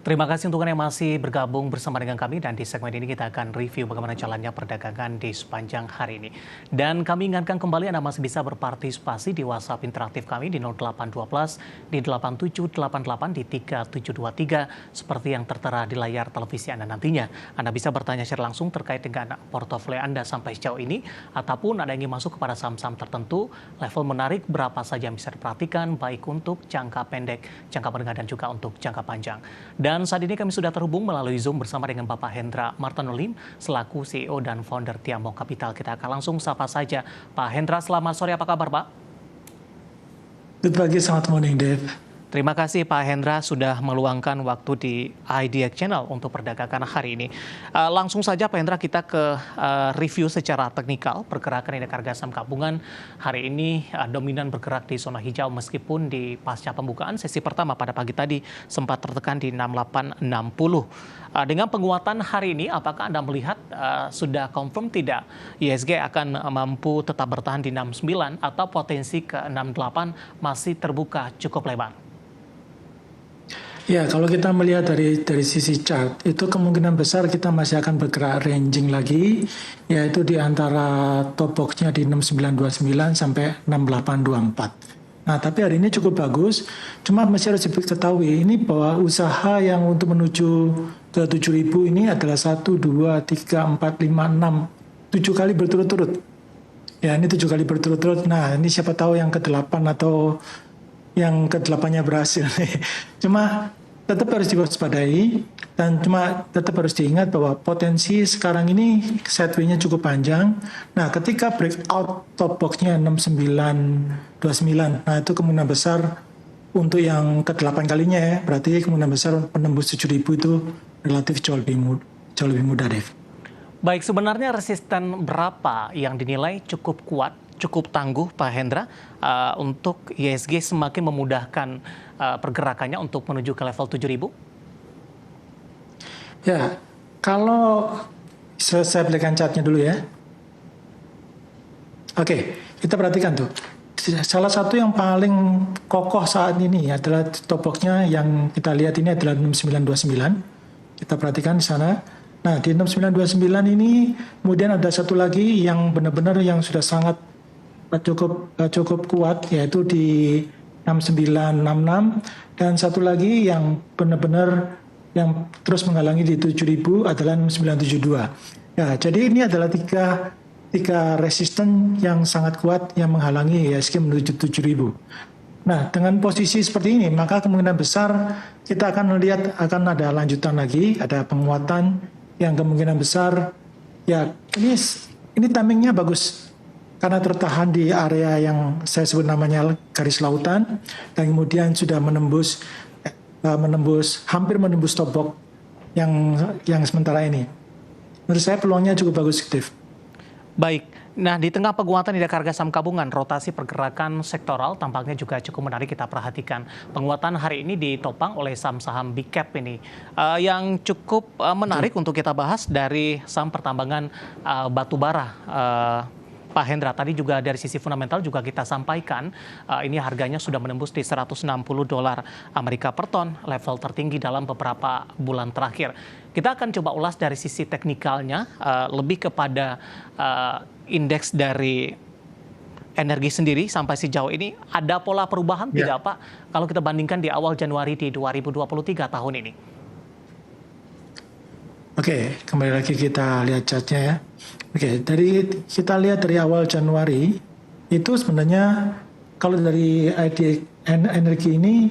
Terima kasih untuk Anda yang masih bergabung bersama dengan kami dan di segmen ini kita akan review bagaimana jalannya perdagangan di sepanjang hari ini. Dan kami ingatkan kembali Anda masih bisa berpartisipasi di WhatsApp interaktif kami di 0812 di 8788 di 3723 seperti yang tertera di layar televisi Anda nantinya. Anda bisa bertanya secara langsung terkait dengan portofolio Anda sampai sejauh ini ataupun Anda ingin masuk kepada saham-saham tertentu, level menarik berapa saja yang bisa diperhatikan baik untuk jangka pendek, jangka menengah dan juga untuk jangka panjang. Dan saat ini kami sudah terhubung melalui Zoom bersama dengan Bapak Hendra Martanulim selaku CEO dan founder Tiamo Capital. Kita akan langsung sapa saja. Pak Hendra, selamat sore, apa kabar Pak? Good pagi, selamat morning Dave. Terima kasih Pak Hendra sudah meluangkan waktu di IDX Channel untuk perdagangan hari ini. Langsung saja Pak Hendra kita ke review secara teknikal pergerakan indeks harga saham gabungan hari ini dominan bergerak di zona hijau meskipun di pasca pembukaan sesi pertama pada pagi tadi sempat tertekan di 6860. Dengan penguatan hari ini, apakah Anda melihat sudah confirm tidak IHSG akan mampu tetap bertahan di 69 atau potensi ke 68 masih terbuka cukup lebar? Ya, kalau kita melihat dari sisi chart, itu kemungkinan besar kita masih akan bergerak ranging lagi, yaitu di antara top box-nya di 6929 sampai 6824. Nah, tapi hari ini cukup bagus, cuma masih harus diketahui ini bahwa usaha yang untuk menuju ke 7000 ini adalah 1, 2, 3, 4, 5, 6, 7 kali berturut-turut. Ya, ini 7 kali berturut-turut. Nah, ini siapa tahu yang ke-8 atau yang ke-8-nya berhasil. Cuma tetap harus diwaspadai dan cuma tetap harus diingat bahwa potensi sekarang ini sideways-nya cukup panjang. Nah, ketika breakout top box-nya 6929, nah itu kemungkinan besar untuk yang ke-8 kalinya ya. Berarti kemungkinan besar penembus 7000 itu relatif jauh lebih mudah, Dev. Baik, sebenarnya resisten berapa yang dinilai cukup kuat, cukup tangguh Pak Hendra untuk IHSG semakin memudahkan pergerakannya untuk menuju ke level 7000? Ya, kalau saya berikan chartnya dulu ya. Oke, kita perhatikan tuh. Salah satu yang paling kokoh saat ini adalah top box-nya yang kita lihat ini adalah 6929. Kita perhatikan di sana. Nah, di 6929 ini kemudian ada satu lagi yang benar-benar yang sudah sangat cukup kuat, yaitu di 6966, dan satu lagi yang benar-benar yang terus menghalangi di 7000 adalah 6972. Ya, jadi ini adalah tiga resisten yang sangat kuat yang menghalangi IHSG menuju 7000. Nah, dengan posisi seperti ini, maka kemungkinan besar kita akan melihat akan ada lanjutan lagi, ada penguatan yang kemungkinan besar ya ini timingnya bagus karena tertahan di area yang saya sebut namanya garis lautan dan kemudian sudah hampir menembus top box yang sementara ini. Menurut saya peluangnya cukup bagus, Steve. Baik. Nah, di tengah penguatan indeks harga saham gabungan, rotasi pergerakan sektoral tampaknya juga cukup menarik kita perhatikan. Penguatan hari ini ditopang oleh saham-saham big cap ini. Yang cukup menarik untuk kita bahas dari saham pertambangan batubara. Pak Hendra, tadi juga dari sisi fundamental juga kita sampaikan ini harganya sudah menembus di $160 Amerika per ton, level tertinggi dalam beberapa bulan terakhir. Kita akan coba ulas dari sisi teknikalnya, lebih kepada indeks dari energi sendiri sampai sejauh ini. Ada pola perubahan tidak Pak kalau kita bandingkan di awal Januari di 2023 tahun ini? Oke, kembali lagi kita lihat chartnya ya. Oke, kita lihat dari awal Januari itu sebenarnya kalau dari energi ini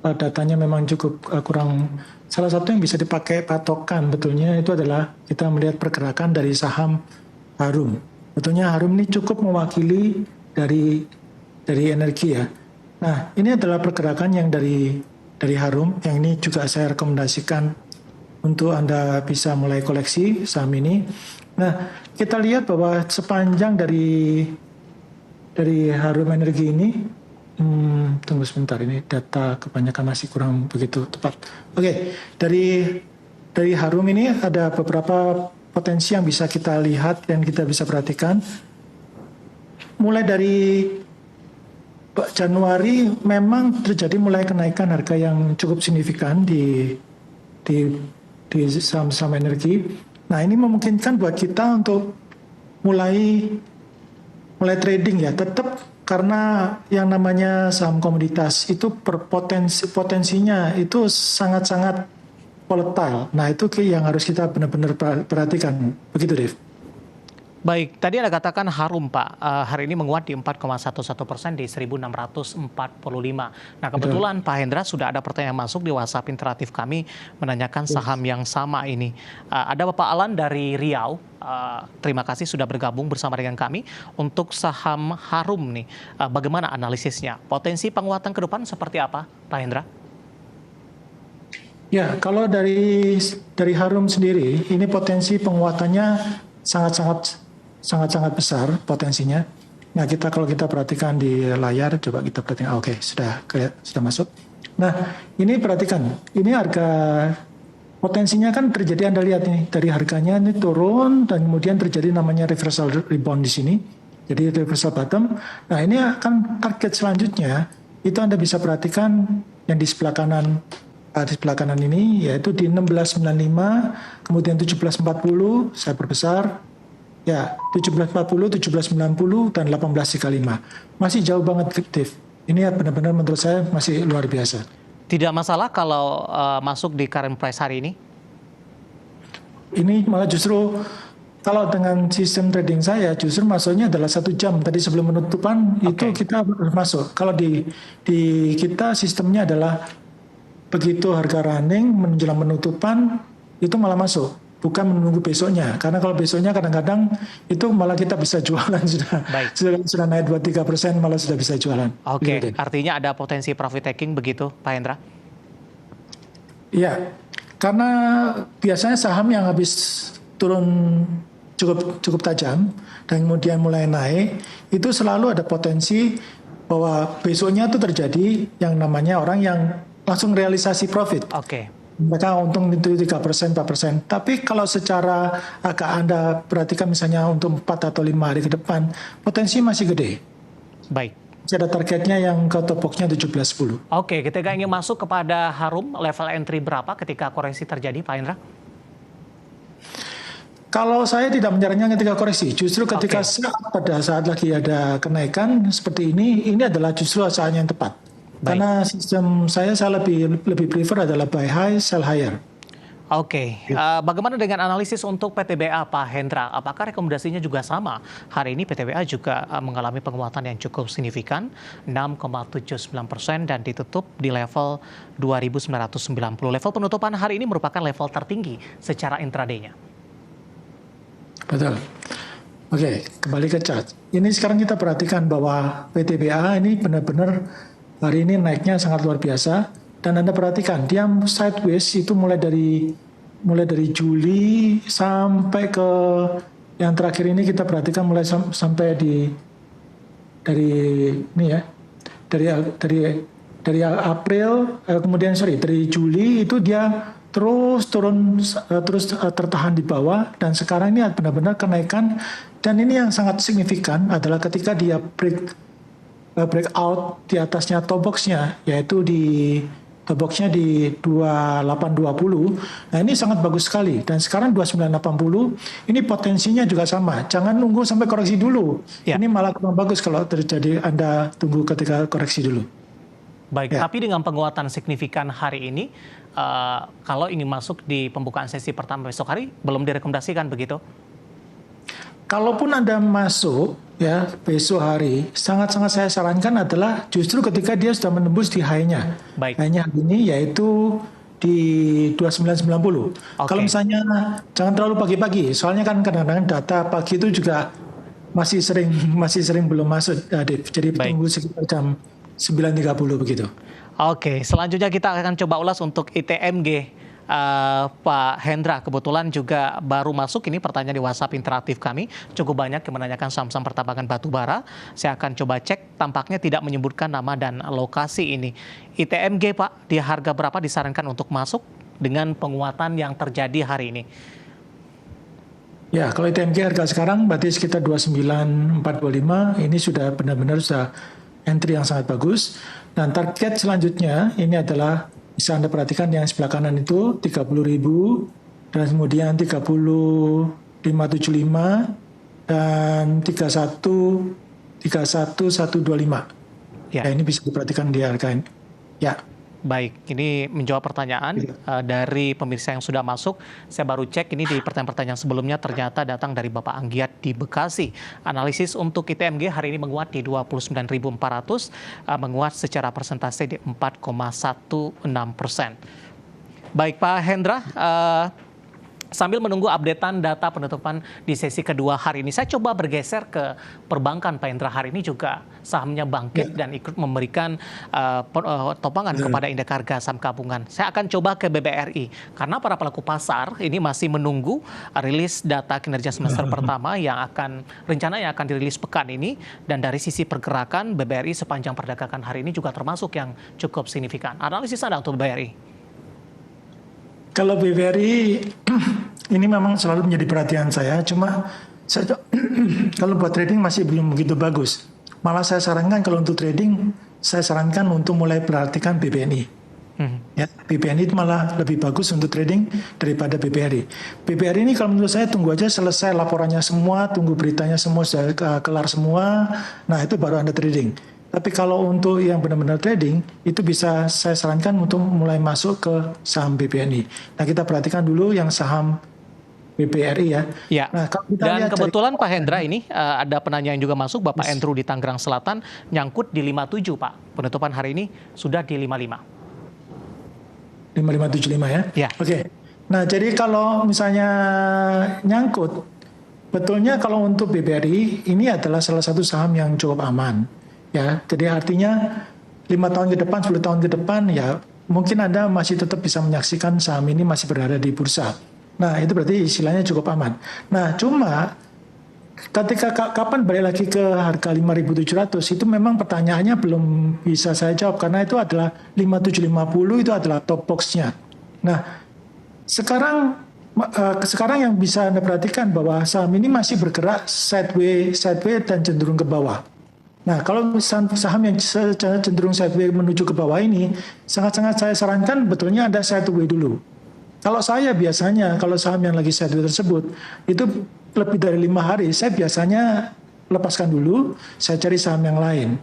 datanya memang cukup kurang. Salah satu yang bisa dipakai patokan betulnya itu adalah kita melihat pergerakan dari saham Harum. Betulnya Harum ini cukup mewakili dari energi ya. Nah, ini adalah pergerakan yang dari Harum yang ini juga saya rekomendasikan untuk Anda bisa mulai koleksi saham ini. Nah, kita lihat bahwa sepanjang dari Harum Energi ini, tunggu sebentar, ini data kebanyakan masih kurang begitu tepat. Oke, dari Harum ini ada beberapa potensi yang bisa kita lihat dan kita bisa perhatikan. Mulai dari Januari memang terjadi mulai kenaikan harga yang cukup signifikan di di saham-saham energi. Nah ini memungkinkan buat kita untuk mulai trading ya, tetap karena yang namanya saham komoditas itu potensinya itu sangat-sangat volatile. Nah itu yang harus kita benar-benar perhatikan. Begitu, Dev. Baik, tadi Anda katakan Harum Pak, hari ini menguat di 4,11% di 1.645. Nah kebetulan Pak Hendra sudah ada pertanyaan masuk di WhatsApp interaktif kami menanyakan saham yang sama ini. Ada Bapak Alan dari Riau, terima kasih sudah bergabung bersama dengan kami untuk saham Harum nih. Bagaimana analisisnya? Potensi penguatan ke depan seperti apa Pak Hendra? Ya, kalau dari Harum sendiri, ini potensi penguatannya sangat-sangat besar potensinya. Nah, kalau kita perhatikan di layar, coba kita perhatikan. Oke, sudah masuk. Nah, ini perhatikan, ini harga potensinya kan terjadi, Anda lihat ini dari harganya ini turun dan kemudian terjadi namanya reversal rebound di sini. Jadi reversal bottom. Nah, ini akan target selanjutnya itu Anda bisa perhatikan yang di sebelah kanan ini yaitu di 1695, kemudian 1740 saya perbesar. Ya, 1740, 1790 dan 1835. Masih jauh banget, Dev. Ini benar-benar menurut saya masih luar biasa. Tidak masalah kalau masuk di current price hari ini? Ini malah justru kalau dengan sistem trading saya justru masuknya adalah 1 jam tadi sebelum penutupan itu kita masuk. Kalau di kita sistemnya adalah begitu harga running menjelang penutupan itu malah masuk, bukan menunggu besoknya. Karena kalau besoknya kadang-kadang itu malah kita bisa jualan sudah naik 2-3% malah sudah bisa jualan. Oke, artinya ada potensi profit taking begitu, Pak Hendra? Iya, karena biasanya saham yang habis turun cukup tajam dan kemudian mulai naik itu selalu ada potensi bahwa besoknya itu terjadi yang namanya orang yang langsung realisasi profit. Mereka untung itu 3%, 4%. Tapi kalau secara agak Anda perhatikan misalnya untuk 4 atau 5 hari ke depan, potensi masih gede. Baik. Masih ada targetnya yang ke top box-nya 17.10. Oke, ketika ingin masuk kepada Harum, level entry berapa ketika koreksi terjadi, Pak Hendra? Kalau saya tidak menyarankan ketika koreksi, justru ketika pada saat lagi ada kenaikan seperti ini adalah justru saatnya yang tepat. Karena sistem saya lebih prefer adalah buy high, sell higher. Bagaimana dengan analisis untuk PTBA Pak Hendra? Apakah rekomendasinya juga sama? Hari ini PTBA juga mengalami penguatan yang cukup signifikan, 6,79% dan ditutup di level 2.990. Level penutupan hari ini merupakan level tertinggi secara intraday-nya. Betul. Oke, kembali ke chart. Ini sekarang kita perhatikan bahwa PTBA ini benar-benar hari ini naiknya sangat luar biasa dan Anda perhatikan dia sideways itu mulai dari Juli sampai ke yang terakhir ini kita perhatikan mulai sampai dari April kemudian dari Juli itu dia terus turun terus tertahan di bawah dan sekarang ini benar-benar kenaikan dan ini yang sangat signifikan adalah ketika dia breakout di atasnya top box-nya yaitu di top box-nya di 2820. Nah, ini sangat bagus sekali dan sekarang 2980 ini potensinya juga sama. Jangan nunggu sampai koreksi dulu. Ini malah kurang bagus kalau terjadi Anda tunggu ketika koreksi dulu. Baik, tapi dengan penguatan signifikan hari ini kalau ingin masuk di pembukaan sesi pertama besok hari belum direkomendasikan begitu? Kalaupun Anda masuk ya besok hari, sangat-sangat saya sarankan adalah justru ketika dia sudah menembus di high-nya. High-nya hari ini yaitu di 2990. Kalau misalnya jangan terlalu pagi-pagi, soalnya kan kadang-kadang data pagi itu juga masih sering belum masuk, jadi tunggu sekitar jam 9.30 begitu. Oke, selanjutnya kita akan coba ulas untuk ITMG. Pak Hendra kebetulan juga baru masuk ini pertanyaan di WhatsApp interaktif kami. Cukup banyak yang menanyakan saham-saham pertambangan batu bara. Saya akan coba cek, tampaknya tidak menyebutkan nama dan lokasi ini. ITMG Pak, di harga berapa disarankan untuk masuk dengan penguatan yang terjadi hari ini? Ya, kalau ITMG harga sekarang berarti sekitar 29.425, ini sudah benar-benar sudah entry yang sangat bagus. Dan target selanjutnya ini adalah bisa Anda perhatikan yang sebelah kanan itu 30.000 dan kemudian 30.575 dan 31.125. Ya. Ya, ini bisa diperhatikan di harga ini. Ya. Baik, ini menjawab pertanyaan dari pemirsa yang sudah masuk. Saya baru cek ini di pertanyaan-pertanyaan sebelumnya ternyata datang dari Bapak Anggiat di Bekasi. Analisis untuk ITMG hari ini menguat di 29.400, menguat secara persentase di 4,16%. Baik Pak Hendra, sambil menunggu updatean data penutupan di sesi kedua hari ini, saya coba bergeser ke perbankan. Pak Hendra, hari ini juga sahamnya bangkit dan ikut memberikan topangan kepada indeks harga saham gabungan. Saya akan coba ke BBRI, karena para pelaku pasar ini masih menunggu rilis data kinerja semester pertama yang rencananya akan dirilis pekan ini. Dan dari sisi pergerakan, BBRI sepanjang perdagangan hari ini juga termasuk yang cukup signifikan. Analisis Anda untuk BBRI? Kalau BBRI ini memang selalu menjadi perhatian saya, cuma kalau buat trading masih belum begitu bagus. Malah saya sarankan kalau untuk trading, saya sarankan untuk mulai perhatikan BBNI. Ya, BBNI itu malah lebih bagus untuk trading daripada BBRI. BBRI ini kalau menurut saya tunggu aja selesai laporannya semua, tunggu beritanya semua sudah kelar semua, nah itu baru Anda trading. Tapi kalau untuk yang benar-benar trading, itu bisa saya sarankan untuk mulai masuk ke saham BBNI. Nah, kita perhatikan dulu yang saham BBRI ya. Ya. Nah, kalau kita dan lihat kebetulan Pak Hendra ini ada penanya yang juga masuk, Bapak Andrew di Tangerang Selatan, nyangkut di 57 Pak. Penutupan hari ini sudah di 55. 5575 ya? Ya. Oke. Nah, jadi kalau misalnya nyangkut, betulnya kalau untuk BBRI, ini adalah salah satu saham yang cukup aman. Ya, jadi artinya 5 tahun ke depan, 10 tahun ke depan, ya mungkin Anda masih tetap bisa menyaksikan saham ini masih berada di bursa. Nah, itu berarti istilahnya cukup aman. Nah, cuma ketika kapan balik lagi ke harga 5.700, itu memang pertanyaannya belum bisa saya jawab, karena itu adalah 5.750 itu adalah top box-nya. Nah, sekarang yang bisa Anda perhatikan bahwa saham ini masih bergerak sideways dan cenderung ke bawah. Nah, kalau saham yang cenderung sideways menuju ke bawah ini, sangat-sangat saya sarankan betulnya ada sideways dulu. Kalau saya biasanya, kalau saham yang lagi sideways tersebut, itu lebih dari 5 hari, saya biasanya lepaskan dulu, saya cari saham yang lain.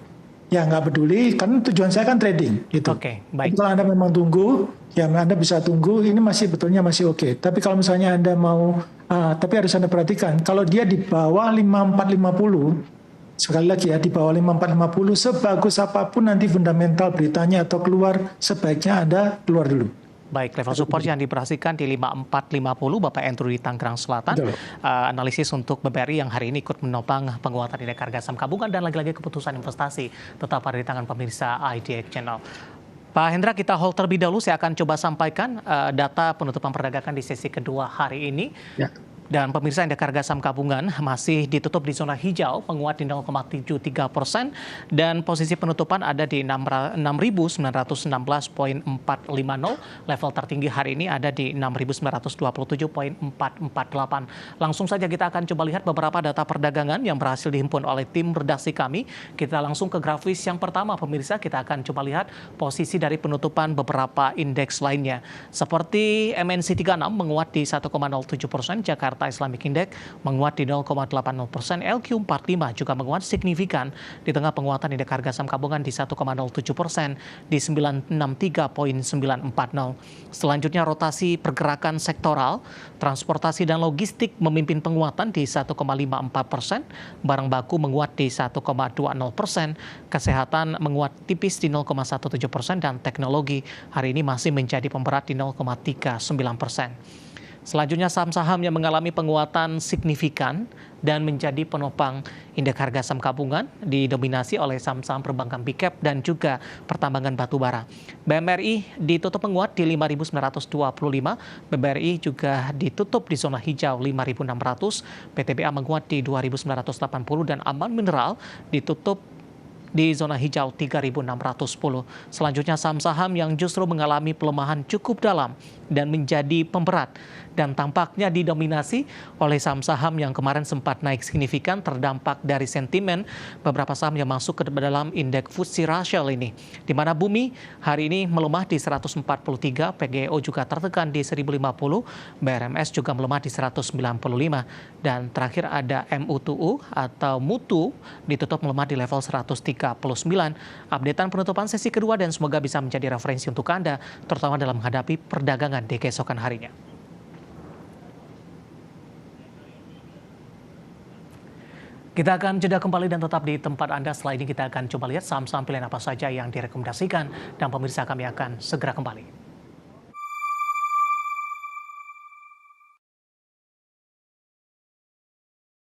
Ya, nggak peduli, karena tujuan saya kan trading. Gitu. Oke, baik. Kalau Anda memang tunggu, ya Anda bisa tunggu, ini betulnya masih oke. Tapi kalau misalnya Anda mau, tapi harus Anda perhatikan, kalau dia di bawah 5450, sekali lagi ya, di bawah 5450, sebagus apapun nanti fundamental beritanya atau keluar, sebaiknya Anda keluar dulu. Baik, level support yang diperhatikan di 5450, Bapak Andrew di Tangerang Selatan. Analisis untuk BBRI yang hari ini ikut menopang penguatan indeks harga saham gabungan, dan lagi-lagi keputusan investasi tetap ada di tangan pemirsa IDX Channel. Pak Hendra, kita hold terlebih dahulu. Saya akan coba sampaikan data penutupan perdagangan di sesi kedua hari ini. Ya. Dan pemirsa, indeks harga saham gabungan masih ditutup di zona hijau, menguat di 0,73%, dan posisi penutupan ada di 6.916,450. Level tertinggi hari ini ada di 6.927,448. Langsung saja kita akan coba lihat beberapa data perdagangan yang berhasil dihimpun oleh tim redaksi kami. Kita langsung ke grafis yang pertama, pemirsa. Kita akan coba lihat posisi dari penutupan beberapa indeks lainnya. Seperti MNC 36 menguat di 1,07%, Jakarta Islamic Index menguat di 0,80%, LQ45 juga menguat signifikan di tengah penguatan indeks harga saham gabungan di 1,07% di 963.940. Selanjutnya rotasi pergerakan sektoral, transportasi dan logistik memimpin penguatan di 1,54%, barang baku menguat di 1,20%, kesehatan menguat tipis di 0,17%, dan teknologi hari ini masih menjadi pemberat di 0,39%. Selanjutnya saham-saham yang mengalami penguatan signifikan dan menjadi penopang indeks harga saham gabungan didominasi oleh saham-saham perbankan big cap dan juga pertambangan batubara. BMRI ditutup menguat di 5.925, BBRI juga ditutup di zona hijau 5.600, PTBA menguat di 2.980, dan Aman Mineral ditutup di zona hijau 3.610. Selanjutnya saham-saham yang justru mengalami pelemahan cukup dalam dan menjadi pemberat dan tampaknya didominasi oleh saham-saham yang kemarin sempat naik signifikan terdampak dari sentimen beberapa saham yang masuk ke dalam indeks FTSE Russell ini. Di mana Bumi hari ini melemah di 143, PGO juga tertekan di 1050, BRMS juga melemah di 195 dan terakhir ada MUTU atau Mutu ditutup melemah di level 139. Updatean penutupan sesi kedua dan semoga bisa menjadi referensi untuk Anda terutama dalam menghadapi perdagangan di keesokan harinya. Kita akan jeda kembali dan tetap di tempat Anda. Setelah ini kita akan coba lihat saham-saham pilihan apa saja yang direkomendasikan dan pemirsa kami akan segera kembali.